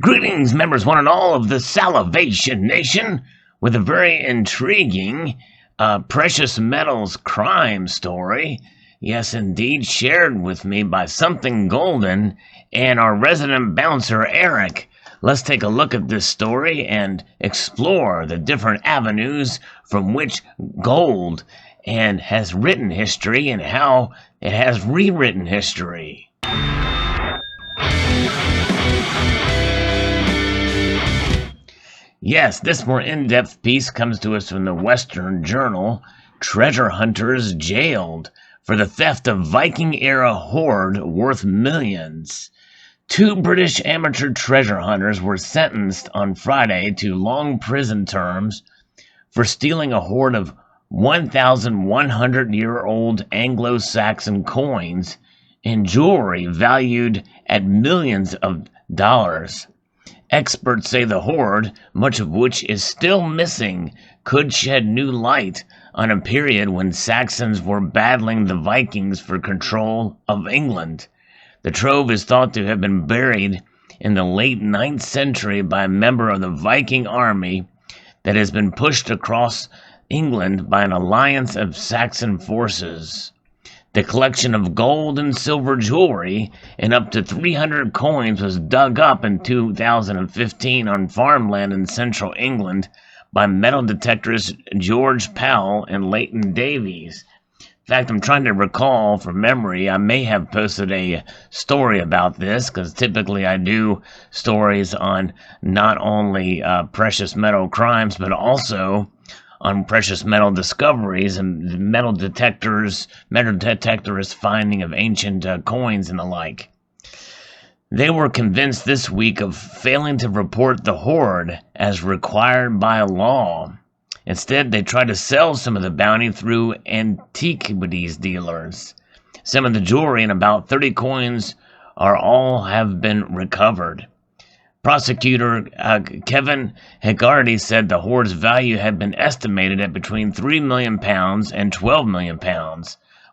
Greetings, members one and all of the Salivation Nation, with a very intriguing precious metals crime story. Yes, indeed, shared with me by Something Golden and our resident bouncer, Eric. Let's take a look at this story and explore the different avenues from which gold and has written history and how it has rewritten history. Yes, this more in-depth piece comes to us from the Western Journal. Treasure hunters jailed for the theft of Viking-era hoard worth millions. 2 British amateur treasure hunters were sentenced on Friday to long prison terms for stealing a hoard of 1,100-year-old Anglo-Saxon coins and jewelry valued at millions of dollars. Experts say the hoard, much of which is still missing, could shed new light on a period when Saxons were battling the Vikings for control of England. The trove is thought to have been buried in the late 9th century by a member of the Viking army that has been pushed across England by an alliance of Saxon forces. The collection of gold and silver jewelry and up to 300 coins was dug up in 2015 on farmland in central England by metal detectors George Powell and Leighton Davies. In fact, I'm trying to recall from memory, I may have posted a story about this, because typically I do stories on not only precious metal crimes, but also on precious metal discoveries and metal detectors' finding of ancient coins and the like. They were convinced this week of failing to report the hoard as required by law. Instead, they tried to sell some of the bounty through antiquities dealers. Some of the jewelry and about 30 coins have been recovered. Prosecutor Kevin Hegarty said the hoard's value had been estimated at between £3 million and £12 million,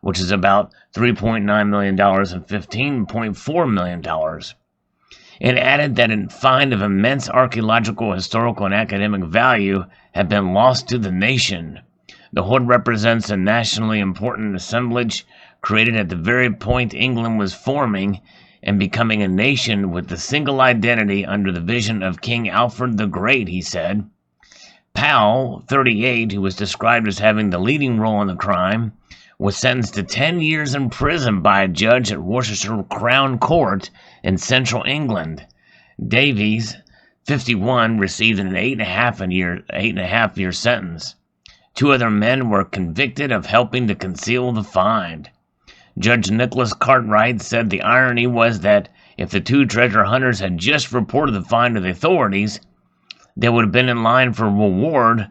which is about $3.9 million and $15.4 million. It added that a find of immense archaeological, historical, and academic value had been lost to the nation. The hoard represents a nationally important assemblage created at the very point England was forming and becoming a nation with a single identity under the vision of King Alfred the Great, he said. Powell, 38, who was described as having the leading role in the crime, was sentenced to 10 years in prison by a judge at Worcestershire Crown Court in central England. Davies, 51, received an 8.5-year sentence. 2 other men were convicted of helping to conceal the find. Judge Nicholas Cartwright said the irony was that if the 2 treasure hunters had just reported the find to the authorities, they would have been in line for a reward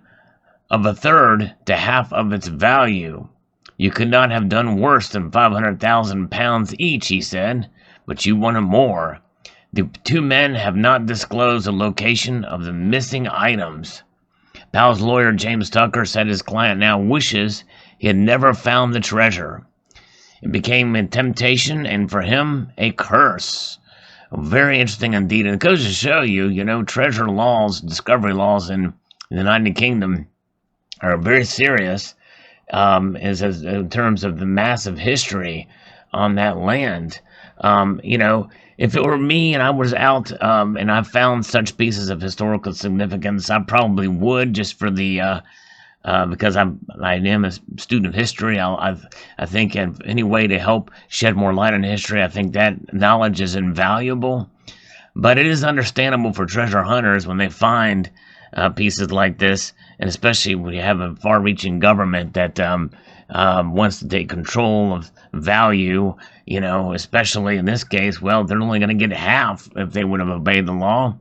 of a third to half of its value. You could not have done worse than £500,000 each, he said, but you wanted more. The 2 men have not disclosed the location of the missing items. Powell's lawyer, James Tucker, said his client now wishes he had never found the treasure. It became a temptation, and for him, a curse. Very interesting indeed. And it goes to show you, treasure laws, discovery laws in the United Kingdom are very serious in terms of the massive history on that land. If it were me and I was out and I found such pieces of historical significance, I probably would, just for the because I am a student of history. I think in any way to help shed more light on history, I think that knowledge is invaluable. But it is understandable for treasure hunters when they find pieces like this, and especially when you have a far-reaching government that wants to take control of value, especially in this case, well, they're only going to get half if they would have obeyed the law.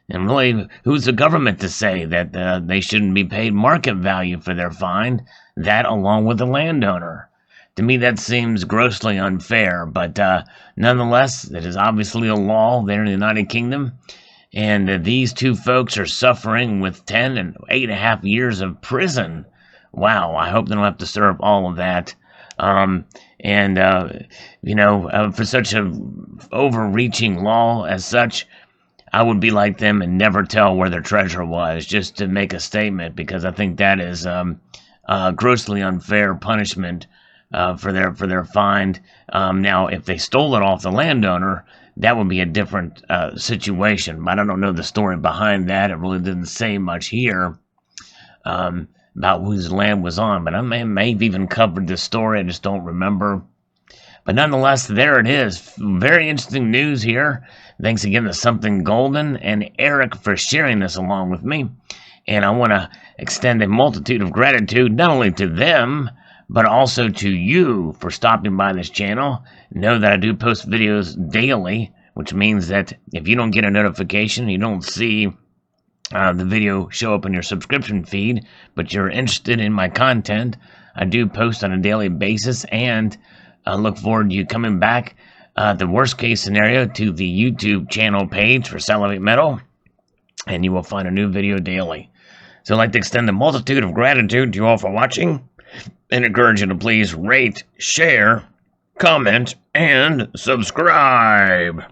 And really, who's the government to say that they shouldn't be paid market value for their find? That along with the landowner. To me, that seems grossly unfair, but nonetheless, it is obviously a law there in the United Kingdom, and these 2 folks are suffering with 10 and 8.5 years of prison. Wow, I hope they don't have to serve all of that. For such a overreaching law as such, I would be like them and never tell where their treasure was, just to make a statement, because I think that is grossly unfair punishment for their find. Now, if they stole it off the landowner, that would be a different situation. But I don't know the story behind that. It really didn't say much here about whose land was on. But I may have even covered this story. I just don't remember. But nonetheless, there it is. Very interesting news here. Thanks again to Something Golden and Eric for sharing this along with me. And I want to extend a multitude of gratitude not only to them, but also to you for stopping by this channel. Know that I do post videos daily, which means that if you don't get a notification, you don't see the video show up in your subscription feed, but you're interested in my content, I do post on a daily basis, and I look forward to you coming back, the worst case scenario, to the YouTube channel page for Salivate Metal, and you will find a new video daily. So I'd like to extend a multitude of gratitude to you all for watching, and encourage you to please rate, share, comment, and subscribe.